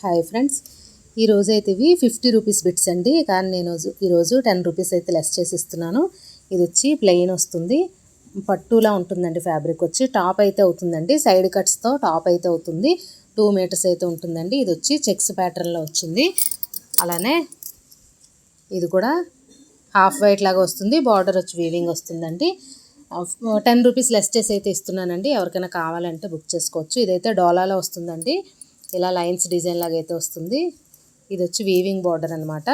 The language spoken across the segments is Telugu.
హాయ్ ఫ్రెండ్స్, ఈరోజు అయితే ఇవి 50 రూపీస్ బిట్స్ అండి. కానీ నేను ఈరోజు 10 రూపీస్ అయితే లెస్ చేసి ఇస్తున్నాను. ఇది వచ్చి ప్లెయిన్ వస్తుంది, పట్టులా ఉంటుందండి. ఫ్యాబ్రిక్ వచ్చి టాప్ అయితే అవుతుందండి, సైడ్ కట్స్తో టాప్ అయితే అవుతుంది. 2 మీటర్స్ అయితే ఉంటుందండి. ఇది వచ్చి చెక్స్ ప్యాటర్న్లో వచ్చింది. అలానే ఇది కూడా హాఫ్ వైట్ లాగా వస్తుంది, బార్డర్ వచ్చి వీవింగ్ వస్తుందండి. 10 రూపీస్ లెస్ చేసి అయితే ఇస్తున్నానండి. ఎవరికైనా కావాలంటే బుక్ చేసుకోవచ్చు. ఇదైతే డోలాలో వస్తుందండి, ఇలా లైన్స్ డిజైన్ లాగా అయితే వస్తుంది. ఇది వచ్చి వీవింగ్ బార్డర్ అనమాట.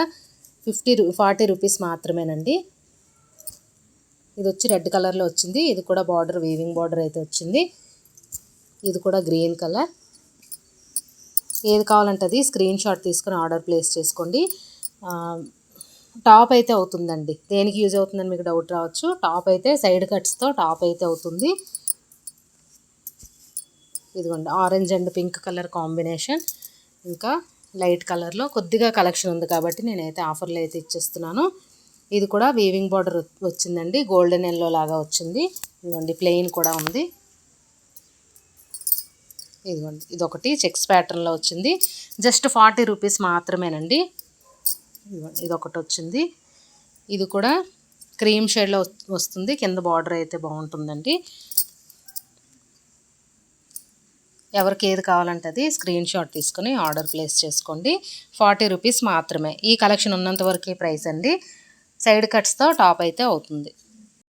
40 రూపీస్ మాత్రమేనండి. ఇది వచ్చి రెడ్ కలర్లో వచ్చింది. ఇది కూడా బార్డర్ వీవింగ్ బార్డర్ అయితే వచ్చింది. ఇది కూడా గ్రీన్ కలర్. ఏది కావాలంటే అది స్క్రీన్ షాట్ తీసుకుని ఆర్డర్ ప్లేస్ చేసుకోండి. టాప్ అయితే అవుతుందండి. దేనికి యూజ్ అవుతుందని మీకు డౌట్ రావచ్చు. టాప్ అయితే సైడ్ కట్స్తో టాప్ అయితే అవుతుంది. ఇదిగోండి, orange and pink colour combination. ఇంకా లైట్ కలర్లో కొద్దిగా కలెక్షన్ ఉంది కాబట్టి నేనైతే ఆఫర్లో అయితే ఇచ్చేస్తున్నాను. ఇది కూడా వీవింగ్ బార్డర్ వచ్చిందండి, గోల్డెన్ ఎల్లో లాగా వచ్చింది. ఇదిగోండి, ప్లెయిన్ కూడా ఉంది. ఇదిగోండి, ఇదొకటి చెక్స్ ప్యాటర్న్లో వచ్చింది. జస్ట్ 40 రూపీస్ మాత్రమేనండి. ఇదొకటి వచ్చింది. ఇది కూడా క్రీమ్ షేడ్లో వస్తుంది. కింద బార్డర్ అయితే బాగుంటుందండి. ఎవరికి ఏది కావాలంటే అది స్క్రీన్ షాట్ తీసుకుని ఆర్డర్ ప్లేస్ చేసుకోండి. 40 రూపీస్ మాత్రమే. ఈ కలెక్షన్ ఉన్నంత వరకే ప్రైస్ అండి. సైడ్ కట్స్తో టాప్ అయితే అవుతుంది.